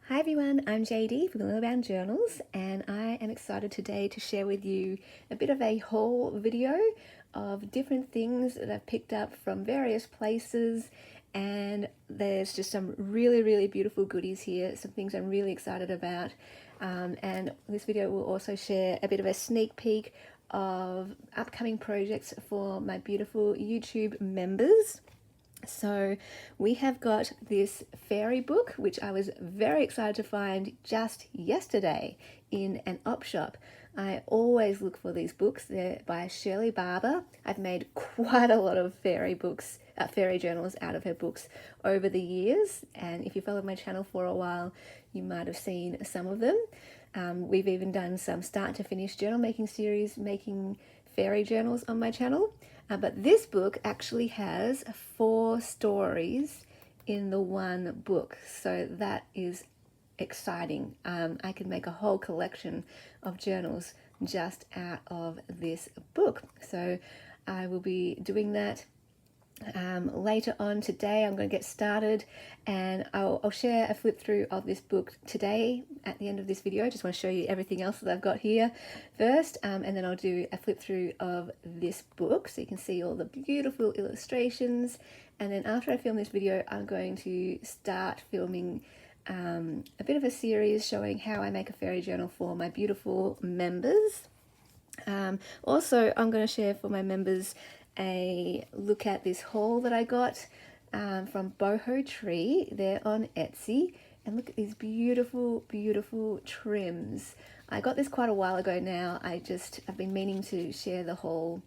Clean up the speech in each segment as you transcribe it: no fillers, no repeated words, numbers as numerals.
Hi everyone, I'm JD from the Little Bound Journals, and I am excited today to share with you a bit of a haul video of different things that I've picked up from various places. And there's just some really beautiful goodies here, some things I'm really excited about. And this video will also share a bit of a sneak peek of upcoming projects for my beautiful YouTube members. So we have got this fairy book, which I was very excited to find just yesterday in an op shop. I always look for these books. They're by Shirley Barber. I've made quite a lot of fairy books, fairy journals out of her books over the years. And if you followed my channel for a while, you might have seen some of them. We've even done some start to finish journal making series, making fairy journals on my channel. But this book actually has 4 stories in the one book, so that is exciting. I could make a whole collection of journals just out of this book. So I will be doing that later on today. I'm going to get started, and I'll share a flip through of this book today at the end of this video. I just want to show you everything else that I've got here first, and then I'll do a flip through of this book so you can see all the beautiful illustrations. And then after I film this video, I'm going to start filming a bit of a series showing how I make a fairy journal for my beautiful members. Also, I'm going to share for my members a look at this haul that I got from Boho Tree. They're on Etsy, and look at these beautiful trims. I got this quite a while ago now. I've been meaning to share the haul,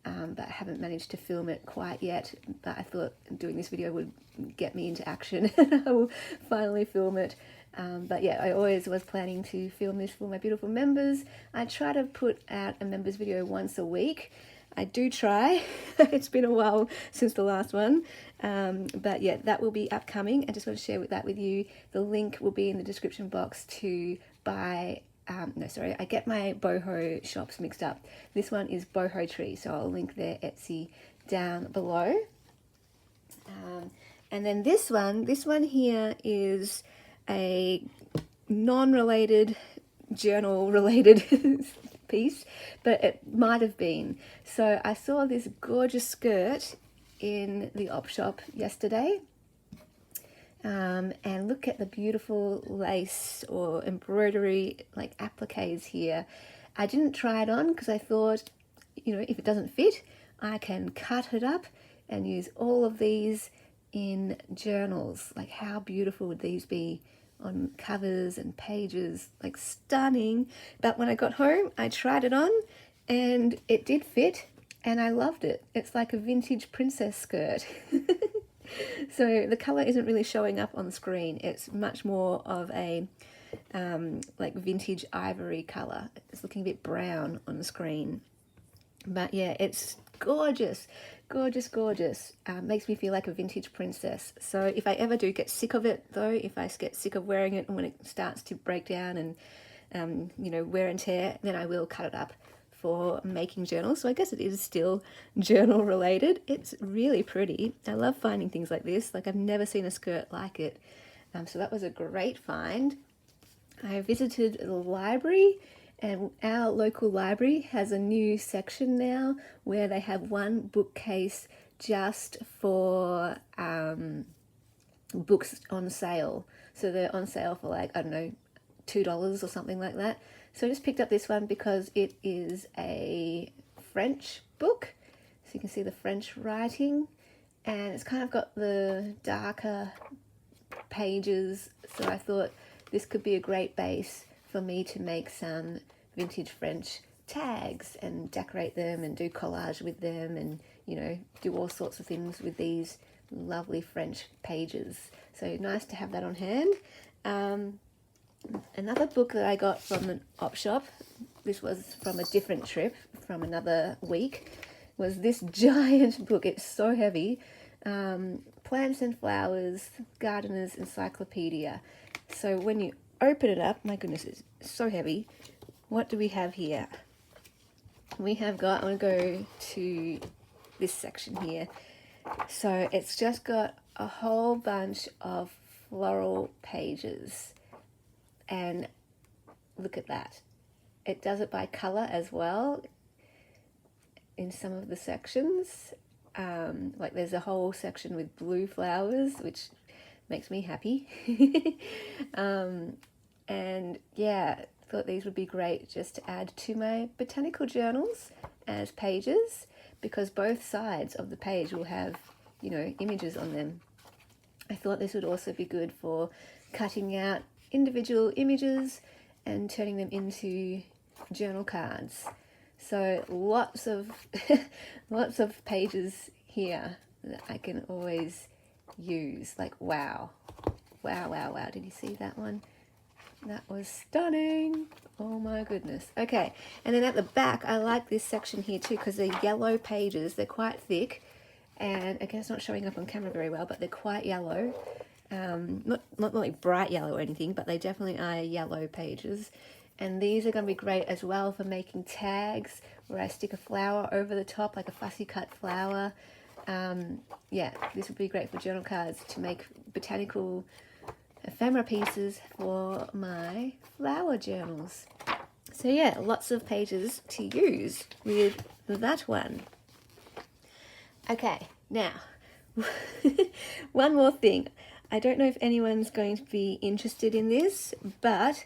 but I haven't managed to film it quite yet. But I thought doing this video would get me into action and I will finally film it. But yeah, I always was planning to film this for my beautiful members. I try to put out a members video once a week. I do try. It's been a while since the last one, but yeah, that will be upcoming. I just want to share that with you. The link will be in the description box to buy. I get my boho shops mixed up. This one is Boho Tree, so I'll link their Etsy down below. And then this one here is a non-related journal-related piece, but it might have been. So I saw this gorgeous skirt in the op shop yesterday, and look at the beautiful lace or embroidery like appliques here. I didn't try it on because I thought, you know, if it doesn't fit, I can cut it up and use all of these in journals. Like, how beautiful would these be on covers and pages? Like, stunning. But when I got home, I tried it on and it did fit, and I loved it. It's like a vintage princess skirt. So the color isn't really showing up on the screen. It's much more of a like vintage ivory color. It's looking a bit brown on the screen, but yeah, it's gorgeous. Makes me feel like a vintage princess. So if I ever do get sick of it though, if I get sick of wearing it and when it starts to break down and you know, wear and tear, then I will cut it up for making journals. So I guess it is still journal related. It's really pretty. I love finding things like this. Like, I've never seen a skirt like it. So that was a great find. I visited the library, and our local library has a new section now where they have one bookcase just for books on sale. So they're on sale for, like, I don't know, $2 or something like that. So I just picked up this one because it is a French book. So you can see the French writing, and it's kind of got the darker pages. So I thought this could be a great base for me to make some vintage French tags and decorate them and do collage with them and, you know, do all sorts of things with these lovely French pages. So nice to have that on hand. Another book that I got from an op shop, this was from a different trip from another week, was this giant book. It's so heavy. Plants and Flowers, Gardener's Encyclopedia. So when you open it up, my goodness, it's so heavy. What do we have here? We have got, I'm going to go to this section here. So it's just got a whole bunch of floral pages. and look at that. It does it by color as well in some of the sections. Like there's a whole section with blue flowers, which makes me happy. And yeah, thought these would be great just to add to my botanical journals as pages, because both sides of the page will have, you know, images on them. I thought this would also be good for cutting out individual images and turning them into journal cards. So lots of lots of pages here that I can always use. Like wow, wow, wow, wow. Did you see that one? That was stunning. Oh my goodness. Okay, and then at the back, I like this section here too, because they're yellow pages. They're quite thick, and again, it's not showing up on camera very well, but they're quite yellow. Not like bright yellow or anything, but they definitely are yellow pages. And these are going to be great as well for making tags where I stick a flower over the top, like a fussy cut flower. Yeah, this would be great for journal cards to make botanical ephemera pieces for my flower journals. So yeah, lots of pages to use with that one. Okay, now, one more thing. I don't know if anyone's going to be interested in this, but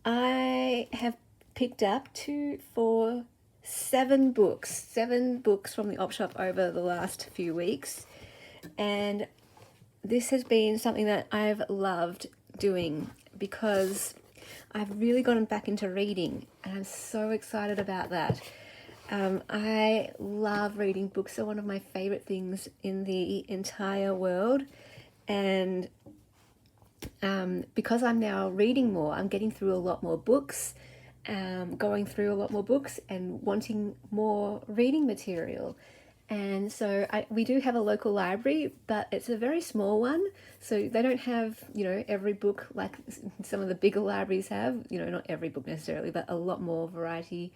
I have picked up 7 books from the op shop over the last few weeks, and this has been something that I've loved doing because I've really gotten back into reading, and I'm so excited about that. I love reading. Books are one of my favorite things in the entire world, and because I'm now reading more, I'm getting through a lot more books, going through a lot more books and wanting more reading material. And so we do have a local library, but it's a very small one. So they don't have, you know, every book like some of the bigger libraries have, you know, not every book necessarily, but a lot more variety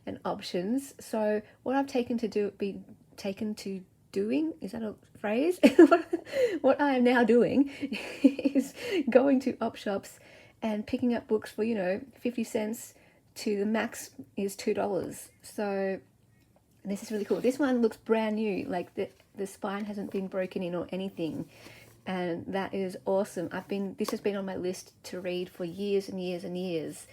and options. So what I've taken to doing, is that a phrase? What I am now doing is going to op shops and picking up books for, you know, 50 cents to the max is $2. So this is really cool. This one looks brand new, like the spine hasn't been broken in or anything, and that is awesome. This has been on my list to read for years and years and years.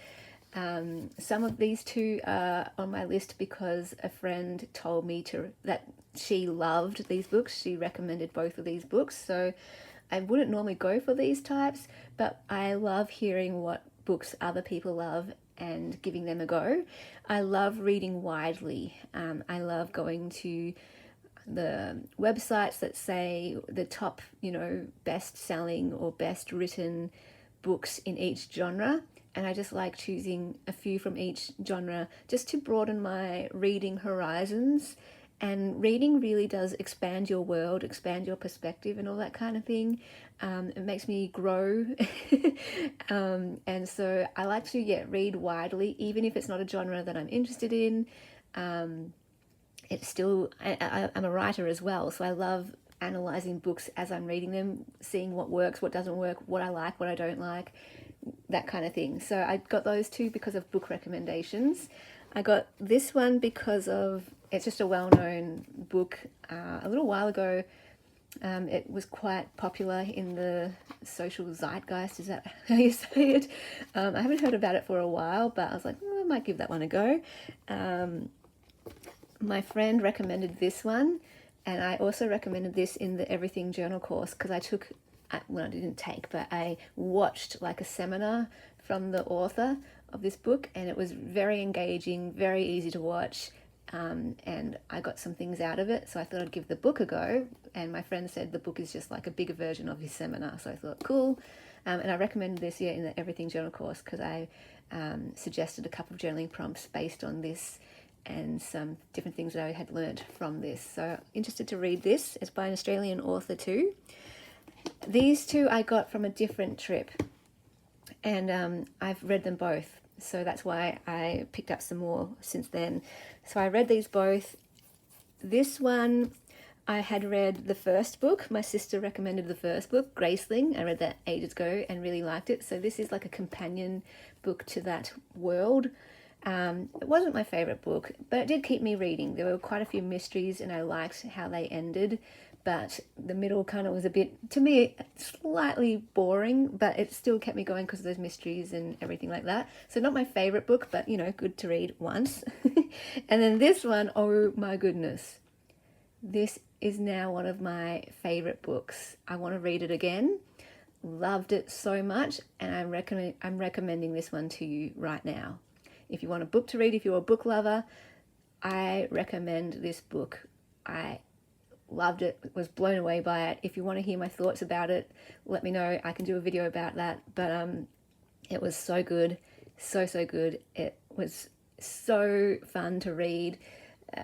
Some of these two are on my list because a friend told me that she loved these books. She recommended both of these books, so I wouldn't normally go for these types, but I love hearing what books other people love and giving them a go. I love reading widely. I love going to the websites that say the top, you know, best-selling or best-written books in each genre, and I just like choosing a few from each genre just to broaden my reading horizons. And reading really does expand your world, expand your perspective and all that kind of thing. It makes me grow. And so I like to read widely, even if it's not a genre that I'm interested in. It's still, I'm a writer as well, so I love analysing books as I'm reading them, seeing what works, what doesn't work, what I like, what I don't like, that kind of thing. So I got those two because of book recommendations. I got this one because it's just a well-known book. A little while ago, it was quite popular in the social zeitgeist. Is that how you say it? I haven't heard about it for a while, but I was like, I might give that one a go. My friend recommended this one, and I also recommended this in the Everything Journal course because I didn't take, but I watched like a seminar from the author of this book, and it was very engaging, very easy to watch, and I got some things out of it, so I thought I'd give the book a go. And my friend said the book is just like a bigger version of his seminar, so I thought cool. And I recommended this in the Everything Journal course because I suggested a couple of journaling prompts based on this and some different things that I had learned from this. So interested to read this. It's by an Australian author too. These two I got from a different trip, and I've read them both, so that's why I picked up some more since then. So I read these both. This one I had read the first book. My sister recommended the first book, Graceling. I read that ages ago and really liked it. So this is like a companion book to that world. It wasn't my favorite book, but it did keep me reading. There were quite a few mysteries and I liked how they ended, but the middle kind of was a bit, to me, slightly boring, but it still kept me going because of those mysteries and everything like that. So not my favorite book, but you know, good to read once. And then this one, oh my goodness. This is now one of my favorite books. I want to read it again. Loved it so much, and I'm recommending this one to you right now. If you want a book to read, if you're a book lover, I recommend this book. I loved it, was blown away by it. If you want to hear my thoughts about it, let me know. I can do a video about that. But it was so good, so good. It was so fun to read,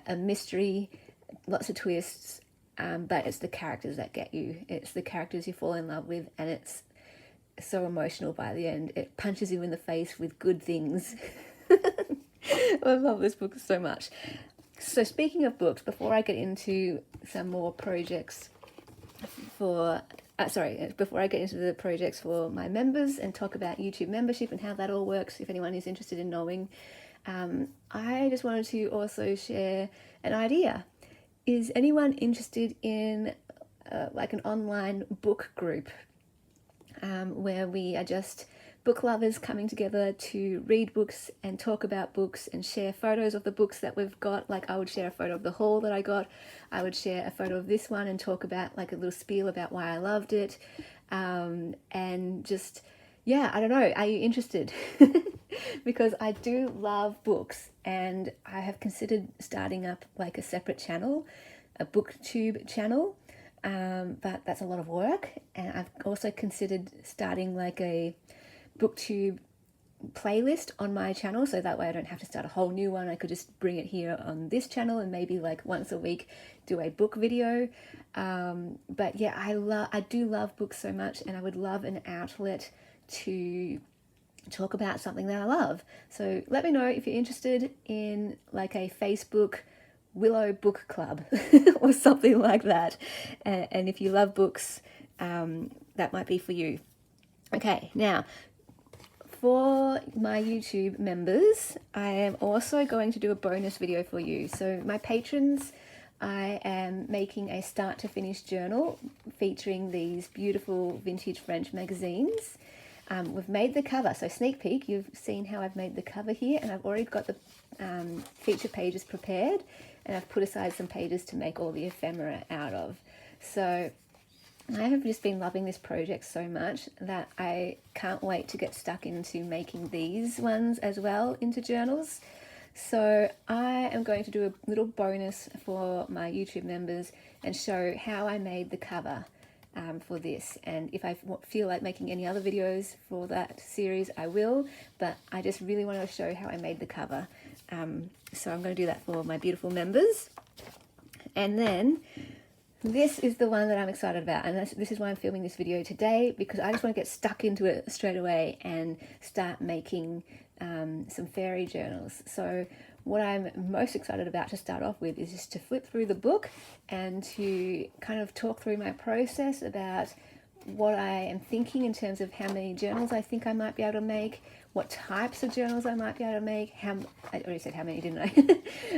a mystery, lots of twists, but it's the characters that get you. It's the characters you fall in love with, and it's so emotional by the end. It punches you in the face with good things. I love this book so much. So speaking of books, before I get into some more projects before I get into the projects for my members and talk about YouTube membership and how that all works, if anyone is interested in knowing, I just wanted to also share an idea. Is anyone interested in like an online book group where we are just book lovers coming together to read books and talk about books and share photos of the books that we've got? Like I would share a photo of the haul that I got. I would share a photo of this one and talk about like a little spiel about why I loved it. And just, yeah, I don't know. Are you interested? Because I do love books, and I have considered starting up like a separate channel, a booktube channel, but that's a lot of work. And I've also considered starting like a booktube playlist on my channel, so that way I don't have to start a whole new one. I could just bring it here on this channel and maybe like once a week do a book video. But yeah, I do love books so much, and I would love an outlet to talk about something that I love. So let me know if you're interested in like a Facebook Willow book club or something like that. And if you love books, that might be for you. Okay, now for my YouTube members, I am also going to do a bonus video for you. So my patrons, I am making a start to finish journal featuring these beautiful vintage French magazines. We've made the cover, so sneak peek, you've seen how I've made the cover here, and I've already got the feature pages prepared, and I've put aside some pages to make all the ephemera out of. So I have just been loving this project so much that I can't wait to get stuck into making these ones as well into journals. So I am going to do a little bonus for my YouTube members and show how I made the cover for this, and if I feel like making any other videos for that series, I will, but I just really want to show how I made the cover. So I'm going to do that for my beautiful members. And then this is the one that I'm excited about, and this is why I'm filming this video today, because I just want to get stuck into it straight away and start making some fairy journals. So what I'm most excited about to start off with is just to flip through the book and to kind of talk through my process about what I am thinking in terms of how many journals I think I might be able to make, what types of journals I might be able to make. I already said how many, didn't I?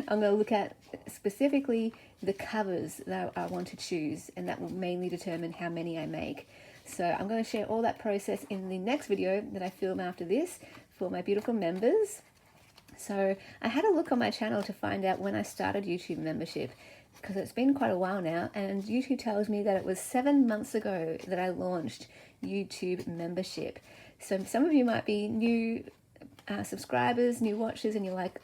I'm going to look at specifically the covers that I want to choose, and that will mainly determine how many I make. So I'm going to share all that process in the next video that I film after this for my beautiful members. So I had a look on my channel to find out when I started YouTube membership, because it's been quite a while now, and YouTube tells me that it was 7 months ago that I launched YouTube membership. So some of you might be new subscribers, new watchers, and you're like,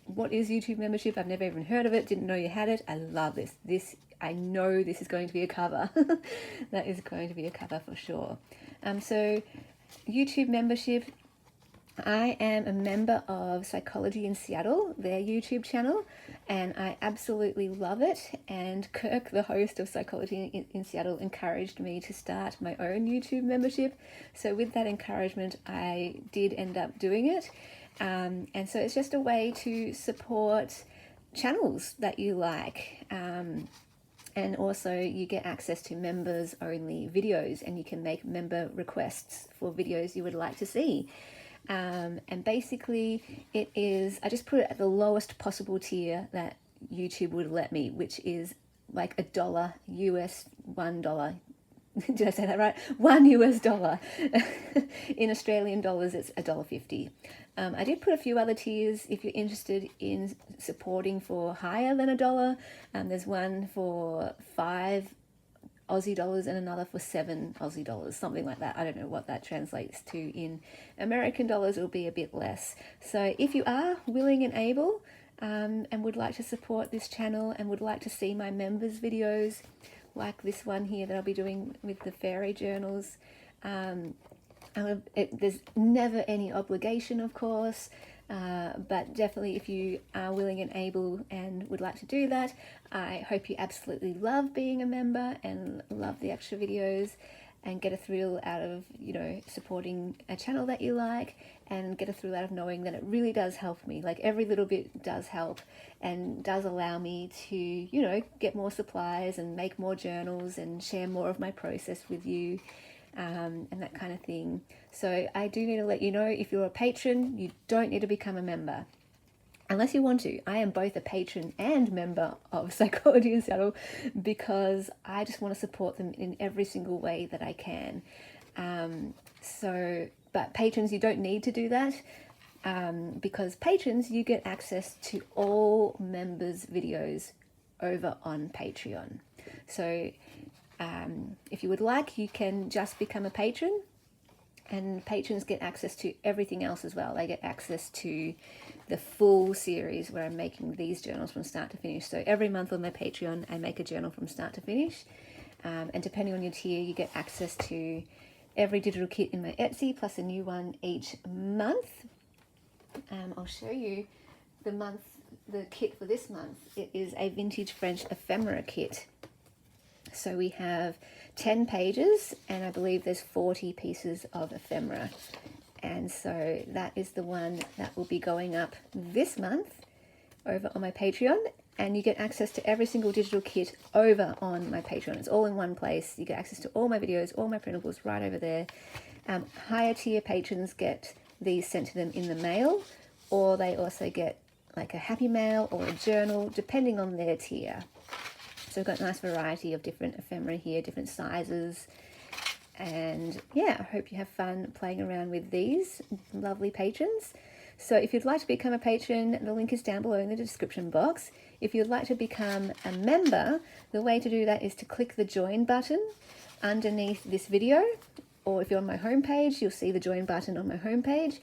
what is YouTube membership? I've never even heard of it, didn't know you had it. I love this. I know this is going to be a cover. That is going to be a cover for sure. So YouTube membership, I am a member of Psychology in Seattle, their YouTube channel, and I absolutely love it. And Kirk, the host of Psychology in Seattle, encouraged me to start my own YouTube membership. So with that encouragement, I did end up doing it. And so it's just a way to support channels that you like. And also you get access to members only videos, and you can make member requests for videos you would like to see. And basically it is, I just put it at the lowest possible tier that YouTube would let me, which is like $1 US, $1. Did I say that right? $1 US. In Australian dollars, it's $1.50. I did put a few other tiers if you're interested in supporting for higher than $1. There's one for 5 Aussie dollars and another for 7 Aussie dollars, something like that. I don't know what that translates to in American dollars. It'll be a bit less. So if you are willing and able, and would like to support this channel and would like to see my members videos, like this one here that I'll be doing with the fairy journals, there's never any obligation, of course, but definitely if you are willing and able and would like to do that, I hope you absolutely love being a member and love the extra videos and get a thrill out of, you know, supporting a channel that you like, and get a thrill out of knowing that it really does help me. Like, every little bit does help and does allow me to, you know, get more supplies and make more journals and share more of my process with you, and that kind of thing. So I do need to let you know, if you're a patron, you don't need to become a member. Unless you want to. I am both a patron and member of Psychology in Seattle because I just want to support them in every single way that I can. But patrons, you don't need to do that, because patrons, you get access to all members' videos over on Patreon. So if you would like, you can just become a patron, and patrons get access to everything else as well. They get access to the full series where I'm making these journals from start to finish. So every month on my Patreon, I make a journal from start to finish. And depending on your tier, you get access to every digital kit in my Etsy, plus a new one each month. I'll show you the kit for this month. It is a vintage French ephemera kit. So we have 10 pages, and I believe there's 40 pieces of ephemera. And so that is the one that will be going up this month over on my Patreon. And you get access to every single digital kit over on my Patreon. It's all in one place. You get access to all my videos, all my printables right over there. Higher tier patrons get these sent to them in the mail, or they also get like a happy mail or a journal, depending on their tier. So we've got a nice variety of different ephemera here, different sizes. And yeah, I hope you have fun playing around with these lovely patrons. So if you'd like to become a patron, the link is down below in the description box. If you'd like to become a member, the way to do that is to click the join button underneath this video, or if you're on my homepage, you'll see the join button on my homepage.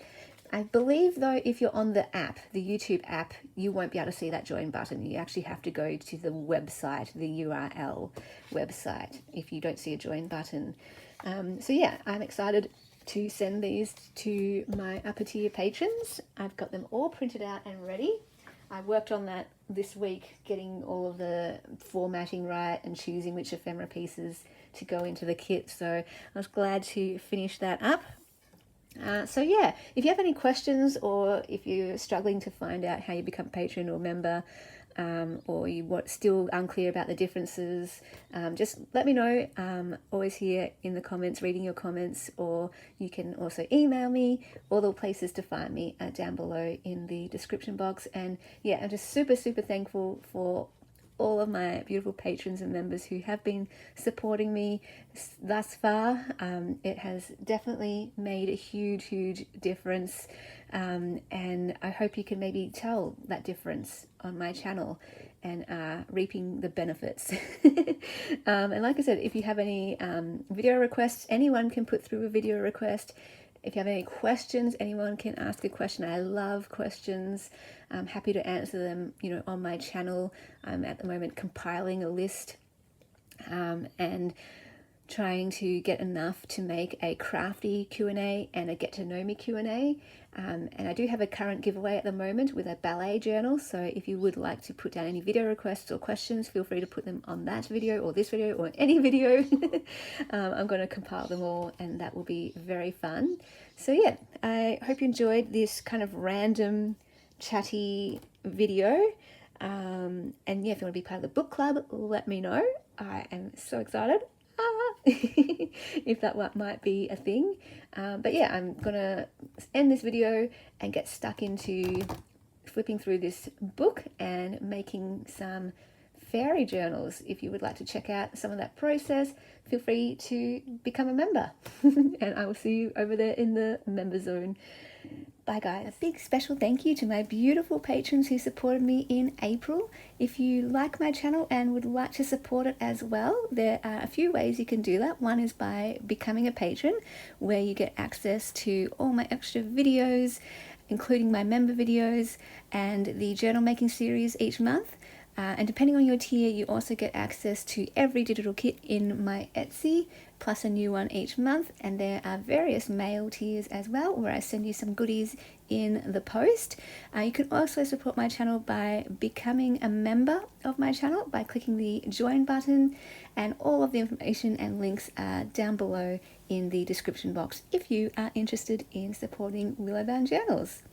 I believe though, if you're on the app, the YouTube app, you won't be able to see that join button. You actually have to go to the website, the URL website, if you don't see a join button. So yeah, I'm excited to send these to my upper tier patrons. I've got them all printed out and ready. I worked on that this week, getting all of the formatting right and choosing which ephemera pieces to go into the kit. So I was glad to finish that up. So yeah, if you have any questions, or if you're struggling to find out how you become a patron or member, or you were still unclear about the differences, just let me know. Always here in the comments, reading your comments, or you can also email me. All the places to find me are down below in the description box. And yeah, I'm just super thankful for all of my beautiful patrons and members who have been supporting me thus far. It has definitely made a huge difference, and I hope you can maybe tell that difference on my channel and reaping the benefits. And like I said, if you have any video requests, anyone can put through a video request. If you have any questions, anyone can ask a question. I love questions. I'm happy to answer them, you know, on my channel. I'm at the moment compiling a list and trying to get enough to make a crafty Q&A and a get to know me Q&A. And I do have a current giveaway at the moment with a ballet journal. So if you would like to put down any video requests or questions, feel free to put them on that video or this video or any video. I'm going to compile them all, and that will be very fun. So yeah, I hope you enjoyed this kind of random chatty video. And yeah, if you want to be part of the book club, let me know. I am so excited. If that might be a thing. But yeah, I'm gonna end this video and get stuck into flipping through this book and making some fairy journals. If you would like to check out some of that process, feel free to become a member. And I will see you over there in the member zone. Bye guys. A big special thank you to my beautiful patrons who supported me in April. If you like my channel and would like to support it as well, there are a few ways you can do that. One is by becoming a patron, where you get access to all my extra videos, including my member videos and the journal making series each month. And depending on your tier, you also get access to every digital kit in my Etsy, plus a new one each month. And there are various mail tiers as well, where I send you some goodies in the post. You can also support my channel by becoming a member of my channel by clicking the join button, and all of the information and links are down below in the description box if you are interested in supporting Willowbound Journals.